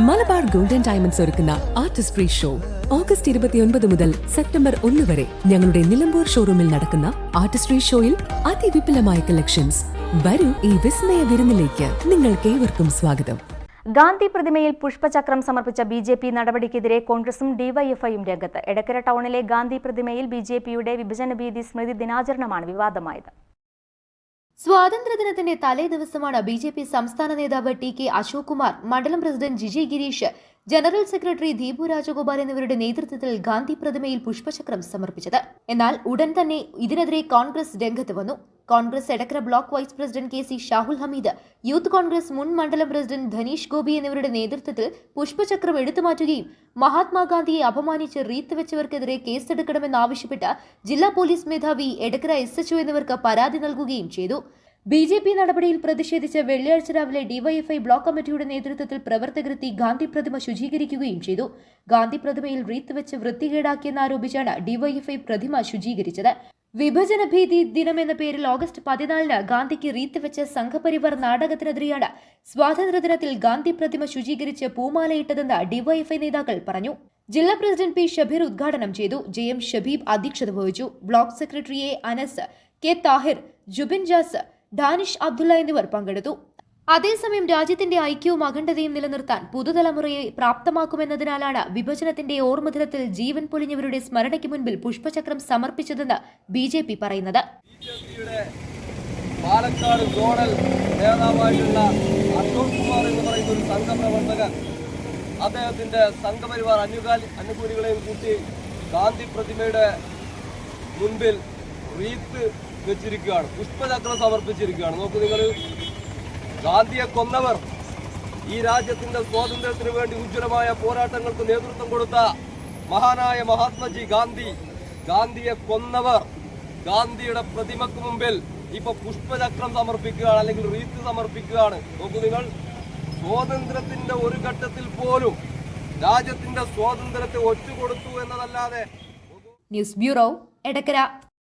Malabar golden diamonds ഒരുക്കുന്ന Artistry show August 29 മുതൽ September 1 വരെ ഞങ്ങളുടെ നിലമ്പൂർ ഷോറൂമിൽ നടക്കുന്ന ആർട്ടിസ്ട്രി ഷോയിൽ അതിവിപുലമായ കളക്ഷൻസ്. വരൂ ഈ വിസ്മയ വിരുന്നിലേക്ക്. നിങ്ങൾക്കേവർക്കും സ്വാഗതം. ഗാന്ധി പ്രതിമയിൽ പുഷ്പചക്രം സമർപ്പിച്ച ബിജെപി നടപടിക്കെതിരെ കോൺഗ്രസും ഡിവൈഎഫ്ഐയും രംഗത്ത്. എടക്കര ടൗണിലെ ഗാന്ധി പ്രതിമയിൽ ബിജെപിയുടെ വിഭജനഭീതി സ്മൃതി ദിനാചരണമാണ് വിവാദമായത്. സ്വാതന്ത്ര്യദിനത്തിന്റെ തലേ ദിവസമാണ് ബിജെപി സംസ്ഥാന നേതാവ് ടി കെ അശോക് കുമാർ, മണ്ഡലം president Jiji Girish, general secretary Deepu Rajagopal എന്നിവരുടെ നേതൃത്വത്തിൽ ഗാന്ധി പ്രതിമയിൽ പുഷ്പചക്രം സമർപ്പിച്ചത്. എന്നാൽ ഉടൻ തന്നെ ഇതിനെതിരെ കോൺഗ്രസ് രംഗത്ത് വന്നു. Congress Edakkara block vice president K C Shahul Hameed, youth Congress മുൻ മണ്ഡലം പ്രസിഡന്റ് ധനീഷ് ഗോപി എന്നിവരുടെ നേതൃത്വത്തിൽ പുഷ്പചക്രം എടുത്തുമാറ്റുകയും മഹാത്മാഗാന്ധിയെ അപമാനിച്ച് റീത്ത് വെച്ചവർക്കെതിരെ കേസെടുക്കണമെന്നാവശ്യപ്പെട്ട് ജില്ലാ പോലീസ് മേധാവി, എടക്കര SHO എന്നിവർക്ക് പരാതി നൽകുകയും ചെയ്തു. ബിജെപി നടപടിയിൽ പ്രതിഷേധിച്ച് വെള്ളിയാഴ്ച രാവിലെ ഡിവൈഎഫ്ഐ ബ്ലോക്ക് കമ്മിറ്റിയുടെ നേതൃത്വത്തിൽ പ്രവർത്തകരെത്തി ഗാന്ധി പ്രതിമ ശുചീകരിക്കുകയും ചെയ്തു. ഗാന്ധി പ്രതിമയിൽ റീത്ത് വെച്ച് വൃത്തികേടാക്കിയെന്നാരോപിച്ചാണ് ഡിവൈഎഫ്ഐ പ്രതിമ ശുചീകരിച്ചത്. വിഭജന ഭീതി ദിനമെന്ന പേരിൽ ഓഗസ്റ്റ് 14 ഗാന്ധിക്ക് റീത്ത് വെച്ച സംഘപരിവാർ നാടകത്തിനെതിരെയാണ് സ്വാതന്ത്ര്യദിനത്തിൽ ഗാന്ധി പ്രതിമ ശുചീകരിച്ച് പൂമാലയിട്ടതെന്ന് ഡിവൈഎഫ്ഐ നേതാക്കൾ പറഞ്ഞു. ജില്ലാ പ്രസിഡന്റ് പി ഷബീർ ഉദ്ഘാടനം ചെയ്തു. JM ഷബീബ് അധ്യക്ഷത വഹിച്ചു. Block secretary A Anas, K Thahir, Jubin Jas, Danish Abdullah എന്നിവർ പങ്കെടുത്തു. അതേസമയം രാജ്യത്തിന്റെ ഐക്യവും അഖണ്ഡതയും നിലനിർത്താൻ പുതുതലമുറയെ പ്രാപ്തമാക്കുമെന്നതിനാലാണ് വിഭജനത്തിന്റെ ഓർമ്മദിനത്തിൽ ജീവൻ പൊലിഞ്ഞവരുടെ സ്മരണയ്ക്ക് മുൻപിൽ പുഷ്പചക്രം സമർപ്പിച്ചതെന്ന് BJP പറയുന്നത്. പാലക്കാട് സോണൽ നേതാവായിട്ടുള്ള അശോക് കുമാർ എന്ന് പറയുന്ന ഒരു സംഘപ്രവർത്തകൻ അദ്ദേഹത്തിന്റെ സംഘപരിവാർ അനുകൂലികളെയും കൂട്ടി ഗാന്ധി പ്രതിമയുടെ മുൻപിൽ റീത്ത് വെച്ചിരിക്കുകയാണ്, പുഷ്പചക്രം സമർപ്പിച്ചിരിക്കുകയാണ്. നോക്കൂ നിങ്ങൾ, ഗാന്ധിയെ കൊന്നവർ, ഈ രാജ്യത്തിന്റെ സ്വാതന്ത്ര്യത്തിന് വേണ്ടി ഉജ്ജ്വലമായ പോരാട്ടങ്ങൾക്ക് നേതൃത്വം കൊടുത്ത മഹാനായ മഹാത്മജി ഗാന്ധിയെ കൊന്നവർ ഗാന്ധിയുടെ പ്രതിമക്ക് മുമ്പിൽ ഇപ്പൊ പുഷ്പചക്രം സമർപ്പിക്കുകയാണ്, അല്ലെങ്കിൽ റീത്ത് സമർപ്പിക്കുകയാണ്. നോക്കൂ നിങ്ങൾ, സ്വാതന്ത്ര്യത്തിന്റെ ഒരു ഘട്ടത്തിൽ പോലും രാജ്യത്തിന്റെ സ്വാതന്ത്ര്യത്തെ ഒറ്റുകൊടുത്തു എന്നതല്ലാതെ. News bureau, Edakkara.